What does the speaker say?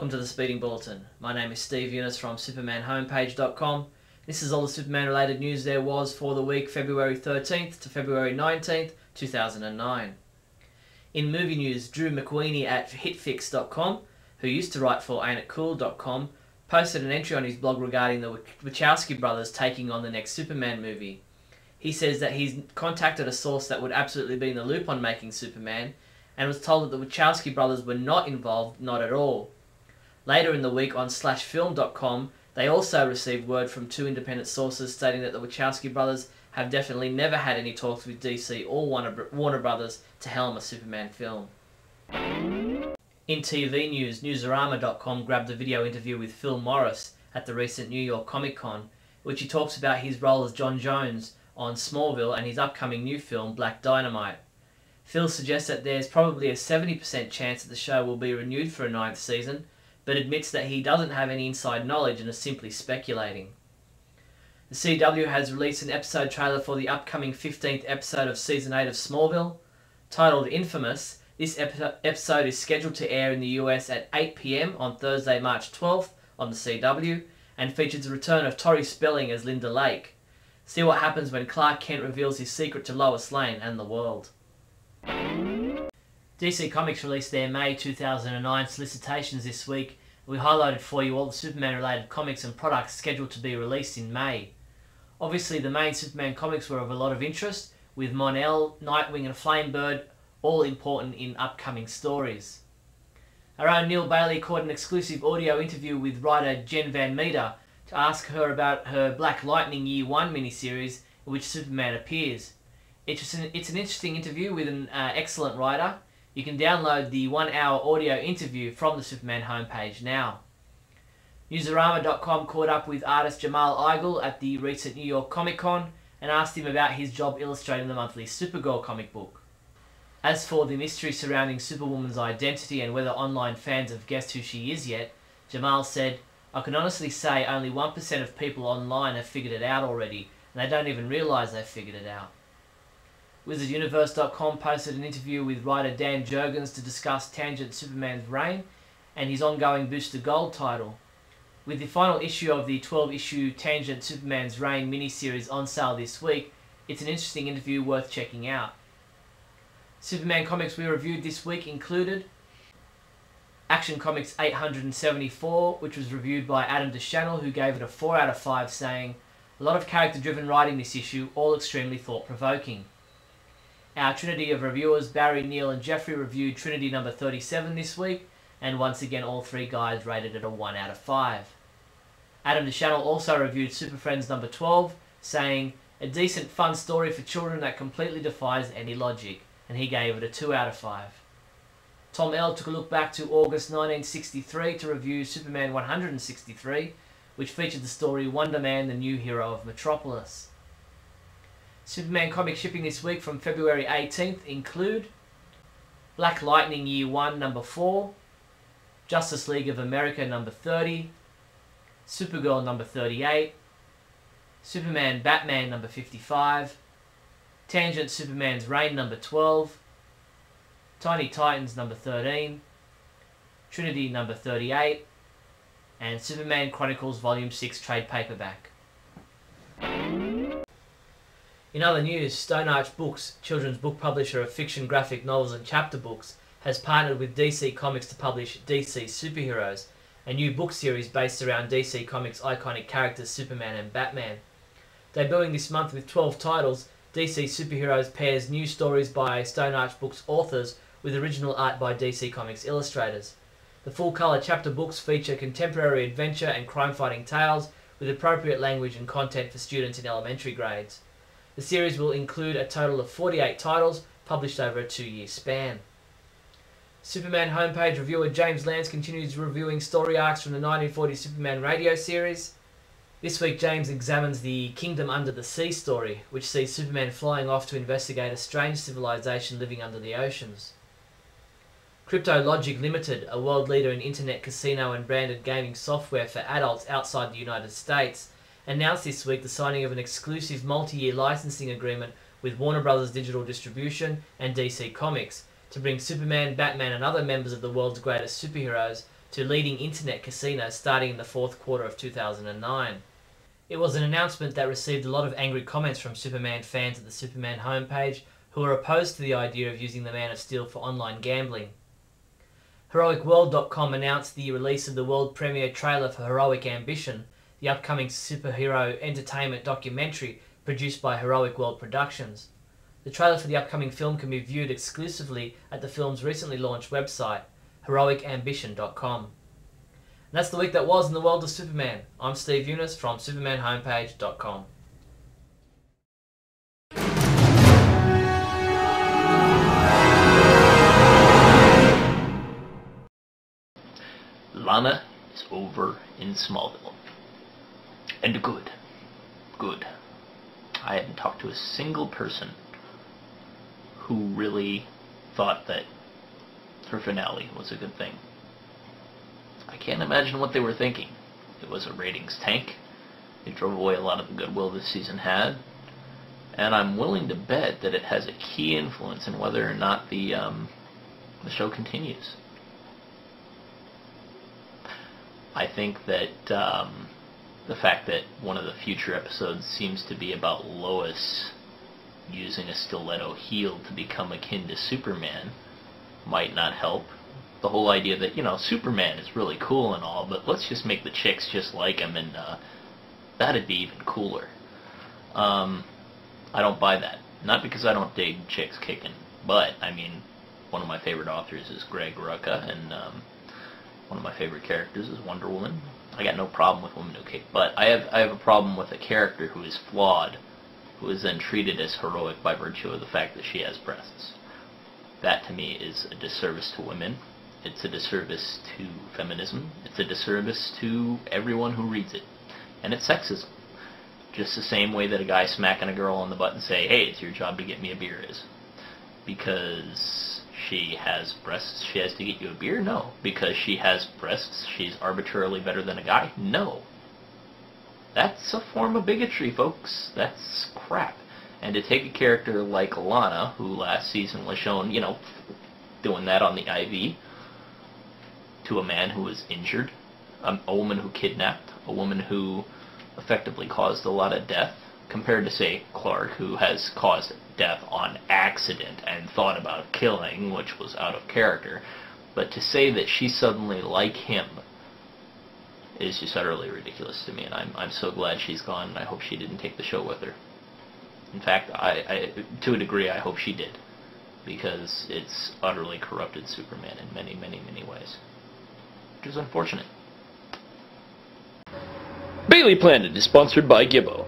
Welcome to the Speeding Bulletin. My name is Steve Younis from supermanhomepage.com. This is all the Superman related news there was for the week February 13th to February 19th, 2009. In movie news, Drew McWeeny at hitfix.com, who used to write for ain'titcool.com, posted an entry on his blog regarding the Wachowski brothers taking on the next Superman movie. He says that he's contacted a source that would absolutely be in the loop on making Superman, and was told that the Wachowski brothers were not involved, not at all. Later in the week on /film.com, they also received word from two independent sources stating that the Wachowski brothers have definitely never had any talks with DC or Warner Brothers to helm a Superman film. In TV news, Newsarama.com grabbed a video interview with Phil Morris at the recent New York Comic Con, which he talks about his role as John Jones on Smallville and his upcoming new film, Black Dynamite. Phil suggests that there's probably a 70% chance that the show will be renewed for a 9th season, but admits that he doesn't have any inside knowledge and is simply speculating. The CW has released an episode trailer for the upcoming 15th episode of Season 8 of Smallville. Titled Infamous, this episode is scheduled to air in the US at 8 PM on Thursday, March 12th on the CW, and features the return of Tori Spelling as Linda Lake. See what happens when Clark Kent reveals his secret to Lois Lane and the world. DC Comics released their May 2009 solicitations this week. We highlighted for you all the Superman related comics and products scheduled to be released in May. Obviously the main Superman comics were of a lot of interest, with Mon-El, Nightwing and Flamebird all important in upcoming stories. Our own Neal Bailey caught an exclusive audio interview with writer Jen Van Meter to ask her about her Black Lightning Year 1 miniseries in which Superman appears. It's an interesting interview with an excellent writer. You can download the 1-hour audio interview from the Superman homepage now. Newsarama.com caught up with artist Jamal Igle at the recent New York Comic Con and asked him about his job illustrating the monthly Supergirl comic book. As for the mystery surrounding Superwoman's identity and whether online fans have guessed who she is yet, Jamal said, "I can honestly say only 1% of people online have figured it out already, and they don't even realise they've figured it out." WizardUniverse.com posted an interview with writer Dan Jurgens to discuss Tangent Superman's reign and his ongoing Booster Gold title. With the final issue of the 12-issue Tangent Superman's Reign miniseries on sale this week, it's an interesting interview worth checking out. Superman comics we reviewed this week included Action Comics 874, which was reviewed by Adam DeChannel, who gave it a 4 out of 5, saying, "A lot of character-driven writing this issue, all extremely thought-provoking." Our Trinity of reviewers, Barry, Neil and Jeffrey, reviewed Trinity number 37 this week, and once again all three guys rated it a 1 out of 5. Adam DeChannel also reviewed Super Friends number 12, saying, "A decent fun story for children that completely defies any logic," and he gave it a 2 out of 5. Tom L. took a look back to August 1963 to review Superman 163, which featured the story Wonder Man, the New Hero of Metropolis. Superman comic shipping this week from February 18th include Black Lightning Year 1 number 4, Justice League of America number 30, Supergirl number 38, Superman Batman number 55, Tangent Superman's Reign number 12, Tiny Titans number 13, Trinity number 38, and Superman Chronicles Volume 6 trade paperback. In other news, Stone Arch Books, children's book publisher of fiction graphic novels and chapter books, has partnered with DC Comics to publish DC Superheroes, a new book series based around DC Comics' iconic characters Superman and Batman. Debuting this month with 12 titles, DC Superheroes pairs new stories by Stone Arch Books authors with original art by DC Comics illustrators. The full-colour chapter books feature contemporary adventure and crime-fighting tales with appropriate language and content for students in elementary grades. The series will include a total of 48 titles, published over a 2-year span. Superman homepage reviewer James Lance continues reviewing story arcs from the 1940 Superman radio series. This week James examines the Kingdom Under the Sea story, which sees Superman flying off to investigate a strange civilization living under the oceans. CryptoLogic Limited, a world leader in internet casino and branded gaming software for adults outside the United States, announced this week the signing of an exclusive multi-year licensing agreement with Warner Brothers Digital Distribution and DC Comics to bring Superman, Batman and other members of the world's greatest superheroes to leading internet casinos starting in the fourth quarter of 2009. It was an announcement that received a lot of angry comments from Superman fans at the Superman homepage who are opposed to the idea of using the Man of Steel for online gambling. HeroicWorld.com announced the release of the world premiere trailer for Heroic Ambition, the upcoming superhero entertainment documentary produced by Heroic World Productions. The trailer for the upcoming film can be viewed exclusively at the film's recently launched website, heroicambition.com. And that's the week that was in the world of Superman. I'm Steve Younis from supermanhomepage.com. Lana is over in Smallville. And good. Good. I hadn't talked to a single person who really thought that her finale was a good thing. I can't imagine what they were thinking. It was a ratings tank. It drove away a lot of the goodwill this season had. And I'm willing to bet that it has a key influence in whether or not the show continues. I think that the fact that one of the future episodes seems to be about Lois using a stiletto heel to become akin to Superman might not help. The whole idea that, you know, Superman is really cool and all, but let's just make the chicks just like him, and that'd be even cooler. I don't buy that. Not because I don't dig chicks kicking, but, I mean, one of my favorite authors is Greg Rucka, and one of my favorite characters is Wonder Woman. I got no problem with women who kick, but I have a problem with a character who is flawed, who is then treated as heroic by virtue of the fact that she has breasts. That, to me, is a disservice to women. It's a disservice to feminism. It's a disservice to everyone who reads it. And it's sexism. Just the same way that a guy smacking a girl on the butt and say, hey, it's your job to get me a beer is. Because she has breasts, she has to get you a beer? No. Because she has breasts, she's arbitrarily better than a guy? No. That's a form of bigotry, folks. That's crap. And to take a character like Lana, who last season was shown, you know, doing that on the IV, to a man who was injured, a woman who kidnapped, a woman who effectively caused a lot of death, compared to, say, Clark, who has caused death on accident and thought about killing, which was out of character. But to say that she's suddenly like him is just utterly ridiculous to me, and I'm so glad she's gone, and I hope she didn't take the show with her. In fact, I to a degree, I hope she did, because it's utterly corrupted Superman in many, many, many ways, which is unfortunate. Bailey Planet is sponsored by Gibbo.